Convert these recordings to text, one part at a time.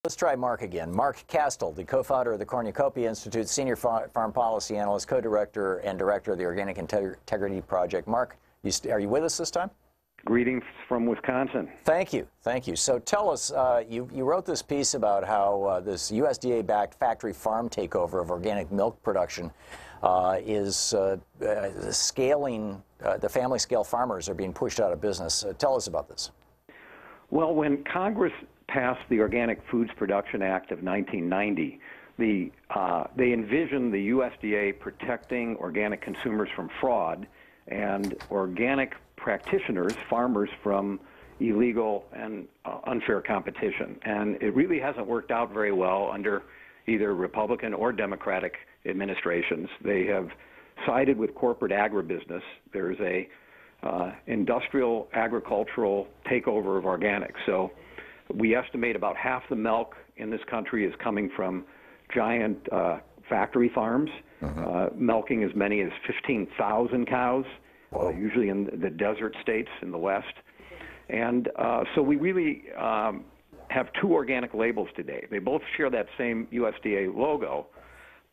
Let's try Mark again. Mark Kastel, the co-founder of the Cornucopia Institute, senior farm policy analyst, co-director and director of the Organic Integrity Project. Mark, are you with us this time? Greetings from Wisconsin. Thank you. Thank you. So tell us, you wrote this piece about how this USDA-backed factory farm takeover of organic milk production is scaling, the family-scale farmers are being pushed out of business. Tell us about this. Well, when Congress passed the Organic Foods Production Act of 1990, they envisioned the USDA protecting organic consumers from fraud and organic practitioners, farmers, from illegal and unfair competition. And it really hasn't worked out very well under either Republican or Democratic administrations. They have sided with corporate agribusiness. There's a industrial agricultural takeover of organics. So we estimate about half the milk in this country is coming from giant factory farms, milking as many as 15,000 cows, usually in the desert states in the West. And so we really have two organic labels today. They both share that same USDA logo,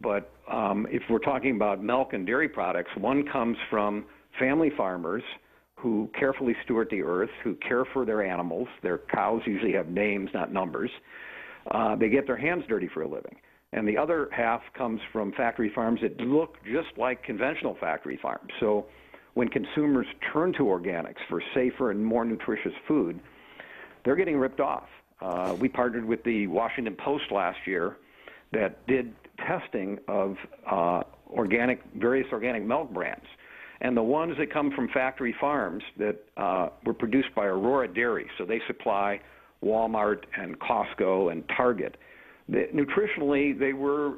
but if we're talking about milk and dairy products, one comes from family farmers who carefully steward the earth, who care for their animals. Their cows usually have names, not numbers. They get their hands dirty for a living. And the other half comes from factory farms that look just like conventional factory farms. So when consumers turn to organics for safer and more nutritious food, they're getting ripped off. We partnered with the Washington Post last year that did testing of various organic milk brands. And the ones that come from factory farms that were produced by Aurora Dairy, so they supply Walmart and Costco and Target, nutritionally they were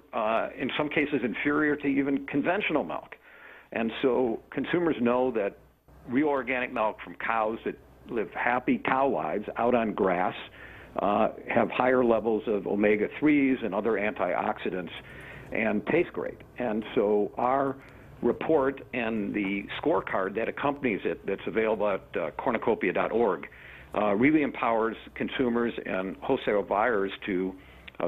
in some cases inferior to even conventional milk. And so consumers know that real organic milk from cows that live happy cow lives out on grass have higher levels of omega-3s and other antioxidants and taste great. And so our report and the scorecard that accompanies it, that's available at cornucopia.org, really empowers consumers and wholesale buyers to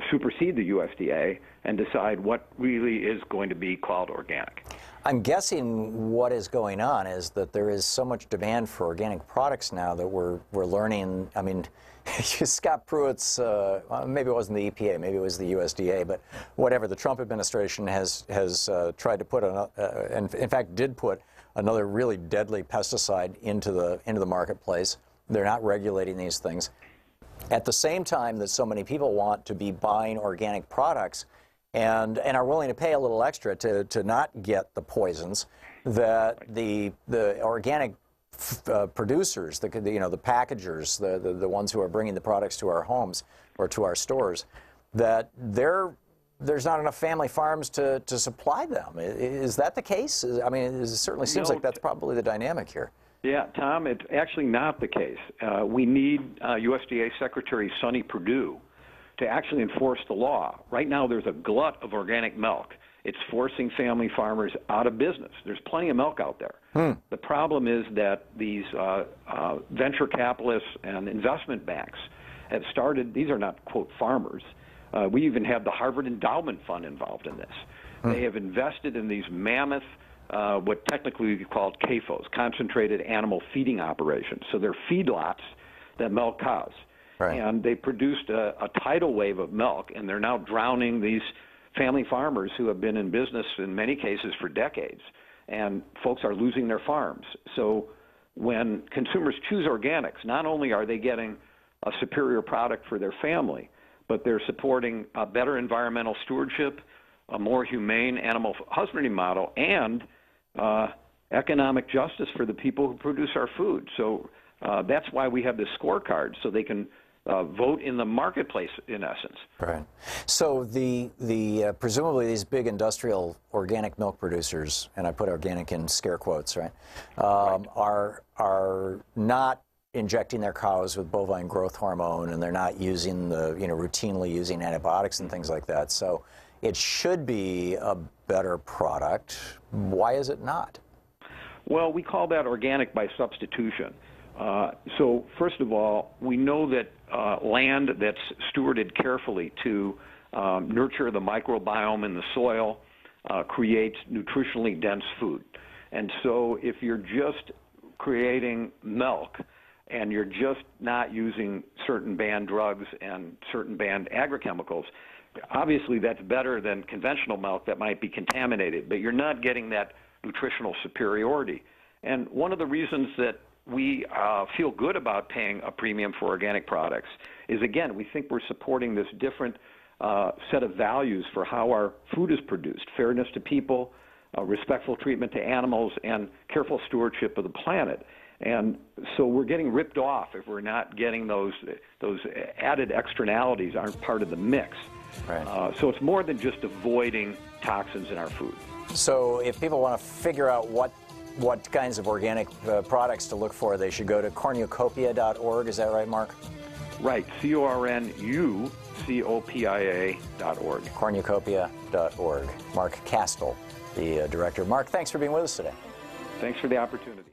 supersede the USDA and decide what really is going to be called organic. I'm guessing what is going on is that there is so much demand for organic products now that we're learning. I mean, Scott Pruitt's, maybe it wasn't the EPA, maybe it was the USDA, but whatever, the Trump administration has tried to put, and in fact did put another really deadly pesticide into the marketplace. They're not regulating these things. At the same time that so many people want to be buying organic products and are willing to pay a little extra to not get the poisons that the organic producers, the packagers, the ones who are bringing the products to our homes or to our stores, that there's not enough family farms to supply them. Is that the case? I mean, it certainly seems like that's probably the dynamic here. Yeah, Tom, it's actually not the case. We need USDA Secretary Sonny Perdue to actually enforce the law. Right now there's a glut of organic milk. It's forcing family farmers out of business. There's plenty of milk out there. The problem is that these venture capitalists and investment banks have started, these are not, quote, farmers. We even have the Harvard Endowment Fund involved in this. They have invested in these mammoth, what technically we call CAFOs, concentrated animal feeding operations. So they're feedlots that milk cows. Right. And they produced a tidal wave of milk, and they're now drowning these family farmers who have been in business in many cases for decades. And folks are losing their farms. So when consumers choose organics, not only are they getting a superior product for their family, but they're supporting a better environmental stewardship, a more humane animal husbandry model, and economic justice for the people who produce our food. So that's why we have this scorecard, so they can vote in the marketplace, in essence. Right. So presumably these big industrial organic milk producers, and I put organic in scare quotes, right, are not injecting their cows with bovine growth hormone, and they're not using routinely using antibiotics and things like that. So it should be a better product. Why is it not? Well, we call that organic by substitution. So first of all, we know that land that's stewarded carefully to nurture the microbiome in the soil creates nutritionally dense food. And so if you're just creating milk and you're just not using certain banned drugs and certain banned agrochemicals, obviously that's better than conventional milk that might be contaminated, but you're not getting that nutritional superiority. And one of the reasons that we feel good about paying a premium for organic products is, again, we think we're supporting this different set of values for how our food is produced: fairness to people, respectful treatment to animals, and careful stewardship of the planet. And so we're getting ripped off if we're not getting those added externalities aren't part of the mix. Right. So it's more than just avoiding toxins in our food. So if people want to figure out what kinds of organic products to look for, they should go to cornucopia.org. Is that right, Mark? Right. cornucopia.org. Cornucopia.org. Mark Kastel, the director. Mark, thanks for being with us today. Thanks for the opportunity.